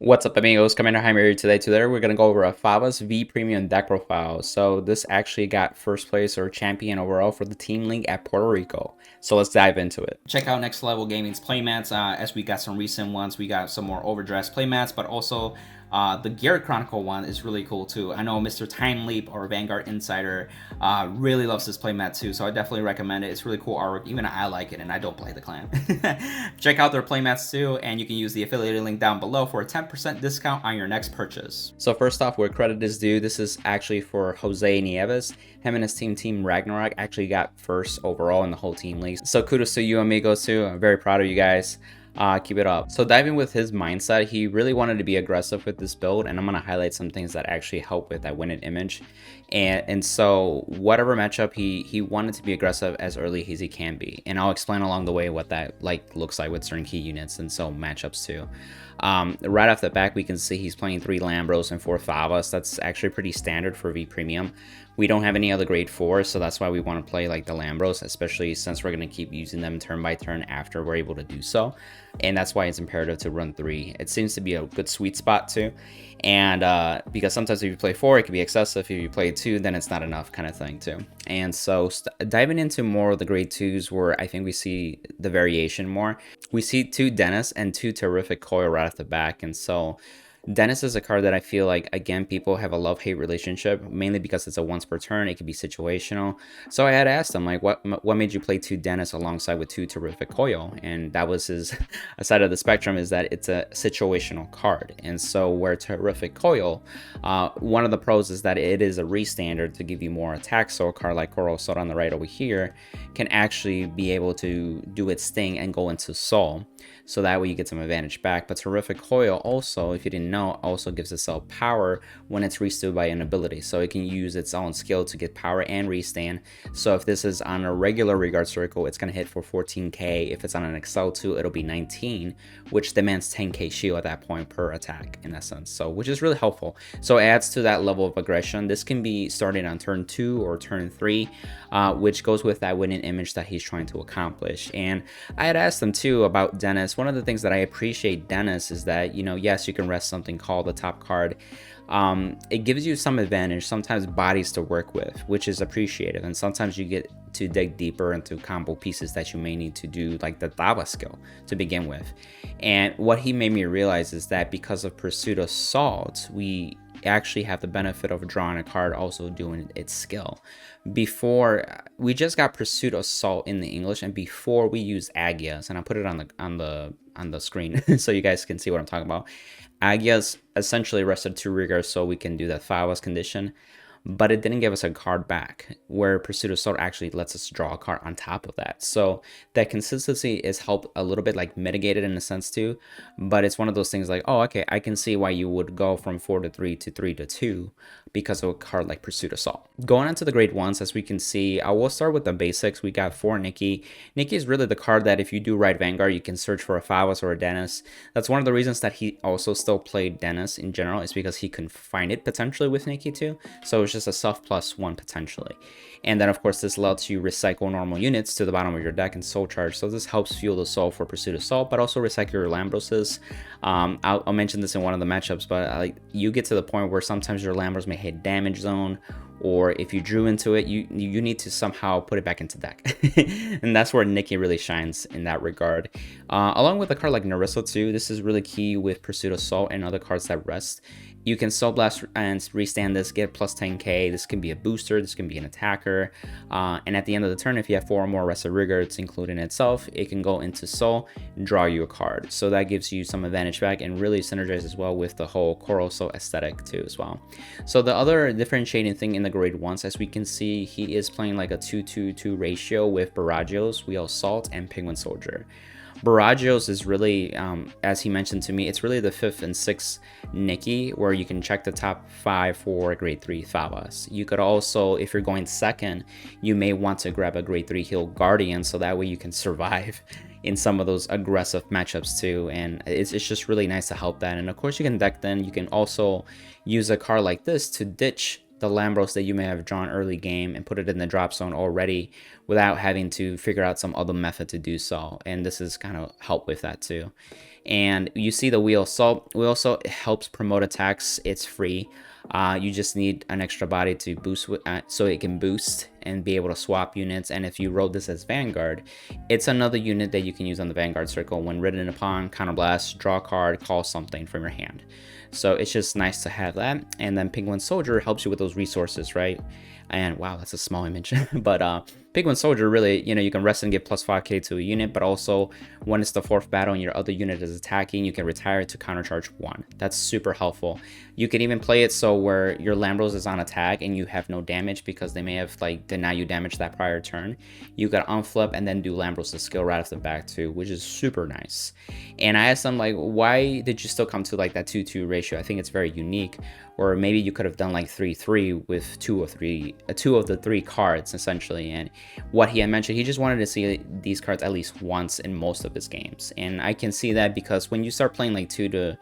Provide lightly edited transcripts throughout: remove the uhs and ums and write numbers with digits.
What's up, amigos? Commander Jaime here today. Today we're going to go over a Thavas V Premium deck profile. So this actually got first place or champion overall for the team league at Puerto Rico. So let's dive into it. Check out Next Level Gaming's playmats as we got some recent ones. We got some more overdress playmats, but also the Garrett Chronicle one is really cool too. I know Mr. Time Leap or Vanguard Insider really loves this playmat too, so I definitely recommend it. It's really cool artwork. Even I like it, and I don't play the clan. Check out their playmats too, and you can use the affiliated link down below for a 10% discount on your next purchase. So first off, where credit is due, this is actually for Jose Nieves. Him and his team Ragnarok, actually got first overall in the whole team league. So kudos to you, amigos, too. I'm very proud of you guys. Keep it up. So diving with his mindset, he really wanted to be aggressive with this build, and I'm going to highlight some things that actually help with that win-it image. And so whatever matchup, he wanted to be aggressive as early as he can be, and I'll explain along the way what that looks like with certain key units and so matchups too. Right off the back, we can see he's playing 3 Lambros and 4 Thavas. That's actually pretty standard for V Premium. We don't have any other grade 4, so that's why we want to play like the Lambros, especially since we're going to keep using them turn by turn after we're able to do so. And that's why it's imperative to run 3. It seems to be a good sweet spot too. And because sometimes if you play 4, it can be excessive. If you play 2, then it's not enough kind of thing too. And so diving into more of the grade 2s where I think we see the variation more, we see 2 Dennis and 2 Terrific Coil right off the back. And so Dennis is a card that I feel like, again, people have a love-hate relationship, mainly because it's a once per turn. It can be situational. So I had asked him, like, what made you play 2 Dennis alongside with 2 Terrific Coil? And that was his side of the spectrum, is that it's a situational card. And so where Terrific Coil, one of the pros is that it is a restandard to give you more attack. So a card like Coral Soul on the right over here can actually be able to do its thing and go into Soul. So that way you get some advantage back. But Terrific Coil also, if you didn't know, also gives itself power when it's restood by an ability. So it can use its own skill to get power and restand. So if this is on a regular Regard Circle, it's going to hit for 14k. If it's on an Excel 2, it'll be 19, which demands 10k shield at that point per attack in essence. So which is really helpful. So it adds to that level of aggression. This can be started on turn 2 or turn 3, which goes with that winning image that he's trying to accomplish. And I had asked him too about Dennis. One of the things that I appreciate Dennis is that, you know, yes, you can rest something called the top card. It gives you some advantage, sometimes bodies to work with, which is appreciative. And sometimes you get to dig deeper into combo pieces that you may need to do, like the Thavas skill to begin with. And what he made me realize is that because of Pursuit Assault, we actually have the benefit of drawing a card also doing its skill. Before, we just got Pursuit Assault in the English, and before we use Agias, and I'll put it on the screen so you guys can see what I'm talking about. Agias essentially rested 2 rigors so we can do that Thavas condition, but it didn't give us a card back, where Pursuit Assault actually lets us draw a card on top of that. So that consistency is helped a little bit, like mitigated in a sense too, but it's one of those things like, oh, okay, I can see why you would go from 4 to 3 to 3 to 2 because of a card like Pursuit Assault. Going into the grade 1s, as we can see, I will start with the basics. We got 4 Nikki. Nikki is really the card that if you do ride Vanguard, you can search for a Thavas or a Dennis. That's one of the reasons that he also still played Dennis in general, is because he can find it potentially with Nikki too. So it's just a soft +1 potentially. And then of course this lets you recycle normal units to the bottom of your deck and soul charge. So this helps fuel the soul for Pursuit Assault, but also recycle your Lambroses. I'll mention this in one of the matchups, but you get to the point where sometimes your Lambros may hit damage zone, or if you drew into it, you need to somehow put it back into deck. And that's where Nikki really shines in that regard. Along with a card like Narissa too, this is really key with Pursuit Assault and other cards that rest. You can Soul Blast and restand this, get plus 10k. This can be a booster, this can be an attacker. And at the end of the turn, if you have 4 or more Rested Rigors included in itself, it can go into Soul and draw you a card. So that gives you some advantage back and really synergizes as well with the whole Coral Soul aesthetic too as well. So the other differentiating thing in the grade 1s, as we can see, he is playing like a 2-2-2 ratio with Baragios, Wheel Salt, and Penguin Soldier. Baragios is really, as he mentioned to me, it's really the 5th and 6th Nikki, where you can check the top 5 for grade 3 Thavas. You could also, if you're going second, you may want to grab a grade 3 Heal Guardian, so that way you can survive in some of those aggressive matchups too. And it's just really nice to help that. And of course you can deck then, you can also use a card like this to ditch the Lambros that you may have drawn early game and put it in the drop zone already without having to figure out some other method to do so. And this is kind of help with that too. And you see the wheel assault. Wheel assault helps promote attacks. It's free. You just need an extra body to boost with, so it can boost and be able to swap units. And if you roll this as Vanguard, it's another unit that you can use on the Vanguard circle. When ridden upon, counterblast, draw a card, call something from your hand. So it's just nice to have that. And then Penguin Soldier helps you with those resources, right? And wow, that's a small image. But Penguin Soldier really, you know, you can rest and give plus 5k to a unit, but also when it's the 4th battle and your other unit is attacking, you can retire it to countercharge 1. That's super helpful. You can even play it so where your Lambros is on attack and you have no damage because they may have like denied you damage that prior turn. You got unflip and then do Lambros the skill right off the back too, which is super nice. And I asked them like, why did you still come to like that 2-2 ratio? I think it's very unique. Or maybe you could have done like 3-3 with two of the three cards essentially. And what he had mentioned, he just wanted to see these cards at least once in most of his games. And I can see that because when you start playing like 2 to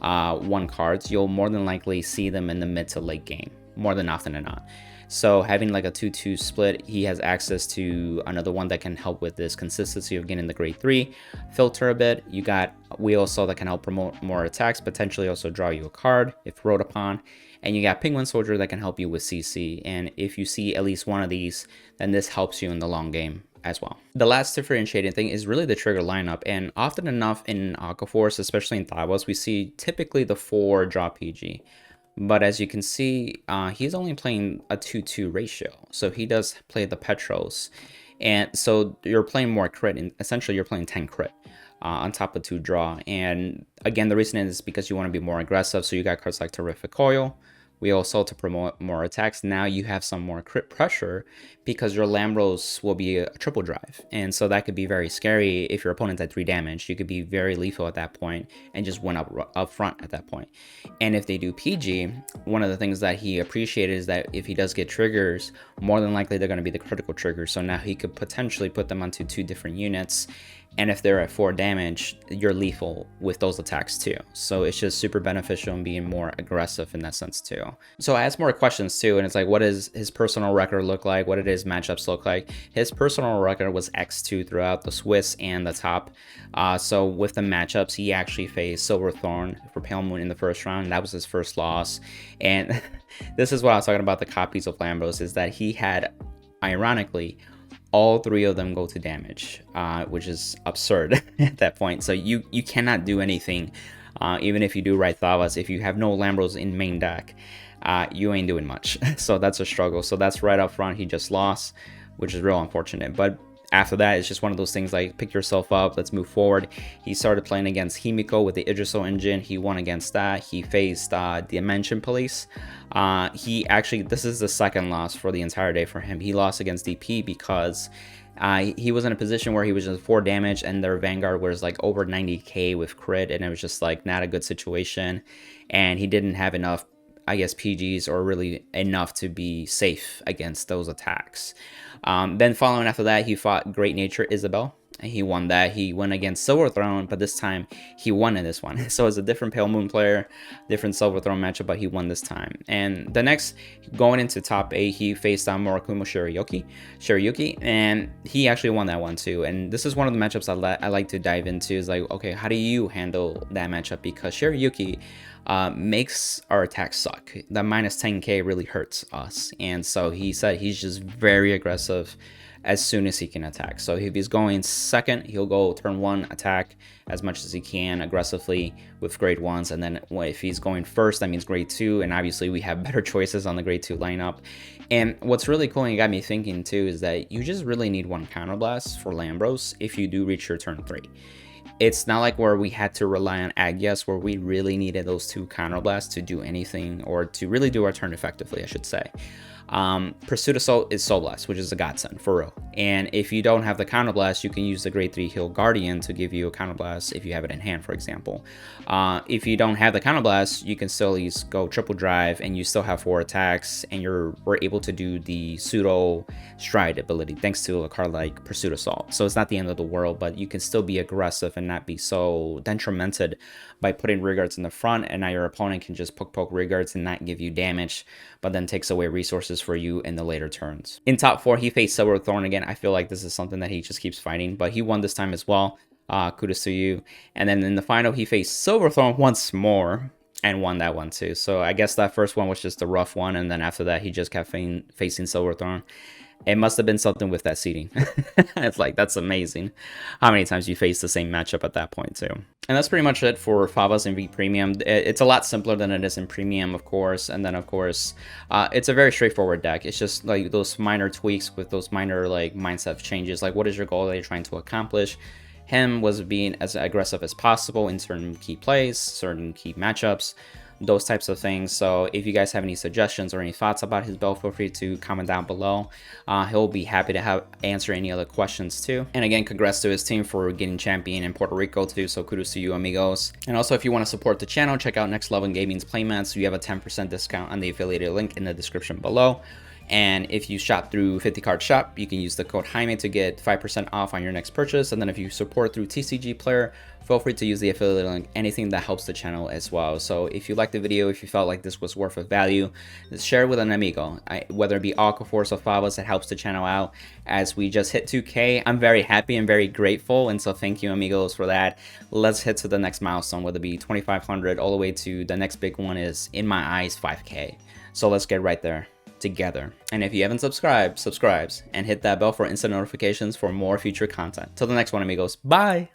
1 cards, you'll more than likely see them in the mid to late game, more than often than not. So having like a 2-2 split, he has access to another one that can help with this consistency of getting the grade 3 filter a bit. You got Wheel Assault that can help promote more attacks, potentially also draw you a card if rode upon. And you got Penguin Soldier that can help you with CC. And if you see at least one of these, then this helps you in the long game as well. The last differentiating thing is really the trigger lineup. And often enough in Aqua Force, especially in Thavas, we see typically the 4 draw PG. But as you can see, he's only playing a 2-2 ratio. So he does play the Petros. And so you're playing more crit. And essentially, you're playing 10 crit on top of 2 draw. And again, the reason is because you want to be more aggressive. So you got cards like Terrific Coil. We also to promote more attacks. Now you have some more crit pressure because your Lambros will be a triple drive. And so that could be very scary if your opponent's at 3 damage. You could be very lethal at that point and just win up front at that point. And if they do PG, one of the things that he appreciated is that if he does get triggers, more than likely they're going to be the critical triggers. So now he could potentially put them onto 2 different units. And if they're at 4 damage, you're lethal with those attacks too. So it's just super beneficial in being more aggressive in that sense too. So I asked more questions too, and it's like, what does his personal record look like? What did his matchups look like? His personal record was X2 throughout the Swiss and the top. So with the matchups, he actually faced Silverthorn for Pale Moon in the first round. That was his first loss. And this is what I was talking about, the copies of Lambros, is that he had, ironically, all 3 of them go to damage, which is absurd at that point. So you cannot do anything, even if you do right Thavas. If you have no Lambros in main deck, you ain't doing much. So that's a struggle. So that's right up front. He just lost, which is real unfortunate. But after that, it's just one of those things like pick yourself up, let's move forward. He started playing against Himiko with the Idriso engine. He won against that. He faced Dimension Police. He actually, this is the second loss for the entire day for him. He lost against DP because he was in a position where he was just 4 damage and their Vanguard was like over 90k with crit, and it was just like not a good situation. And he didn't have enough, I guess, PGs or really enough to be safe against those attacks. Then following after that, he fought Great Nature Isabel. And he won that. He went against Silver Throne, but this time he won in this one. So it's a different Pale Moon player, different Silver Throne matchup, but he won this time. And the next, going into top 8, he faced Murakumo Shirayuki, and he actually won that one too. And this is one of the matchups I like to dive into, is like, okay, how do you handle that matchup? Because Shirayuki makes our attacks suck. The minus 10k really hurts us. And so he said he's just very aggressive as soon as he can attack. So if he's going second, he'll go turn 1, attack as much as he can aggressively with grade 1s. And then if he's going first, that means grade 2. And obviously we have better choices on the grade 2 lineup. And what's really cool and got me thinking too is that you just really need 1 counterblast for Lambros if you do reach your turn 3. It's not like where we had to rely on Agias, where we really needed those 2 counterblasts to do anything, or to really do our turn effectively, I should say. Pursuit Assault is Soul Blast, which is a godsend for real. And if you don't have the counterblast, you can use the grade 3 heal Guardian to give you a counterblast if you have it in hand, for example. If you don't have the counterblast, you can still at least go triple drive and you still have 4 attacks, and we're able to do the pseudo stride ability thanks to a card like Pursuit Assault. So it's not the end of the world, but you can still be aggressive aggressive and not be so detrimented by putting rear guards in the front, and now your opponent can just poke rear guards and not give you damage, but then takes away resources for you in the later turns. In top 4, he faced Silverthorn again. I feel like this is something that he just keeps fighting, but he won this time as well. Kudos to you. And then in the final, he faced Silverthorn once more and won that one too. So I guess that first one was just a rough one, and then after that, he just kept facing Silverthorn. It must have been something with that seating. It's like, that's amazing how many times you face the same matchup at that point too. And that's pretty much it for Thavas in V Premium. It's a lot simpler than it is in Premium, of course. And then, of course, it's a very straightforward deck. It's just like those minor tweaks with those minor like mindset changes. Like, what is your goal that you're trying to accomplish? Him was being as aggressive as possible in certain key plays, certain key matchups, those types of things. So if you guys have any suggestions or any thoughts about his build, feel free to comment down below. He'll be happy to answer any other questions too. And again, congrats to his team for getting champion in Puerto Rico too. So kudos to you, amigos. And also, if you want to support the channel, check out Next Level Gaming's playmats. You have a 10% discount on the affiliated link in the description below. And if you shop through 50 Card Shop, you can use the code Jaime to get 5% off on your next purchase. And then if you support through TCG Player, feel free to use the affiliate link, anything that helps the channel as well. So if you liked the video, if you felt like this was worth of value, share it with an amigo, whether it be Aqua Force or Thavas. It helps the channel out. As we just hit 2K, I'm very happy and very grateful, and so thank you, amigos, for that. Let's hit to the next milestone, whether it be 2,500 all the way to the next big one is, in my eyes, 5K. So let's get right there together. And if you haven't subscribed, subscribe and hit that bell for instant notifications for more future content. Till the next one, amigos. Bye.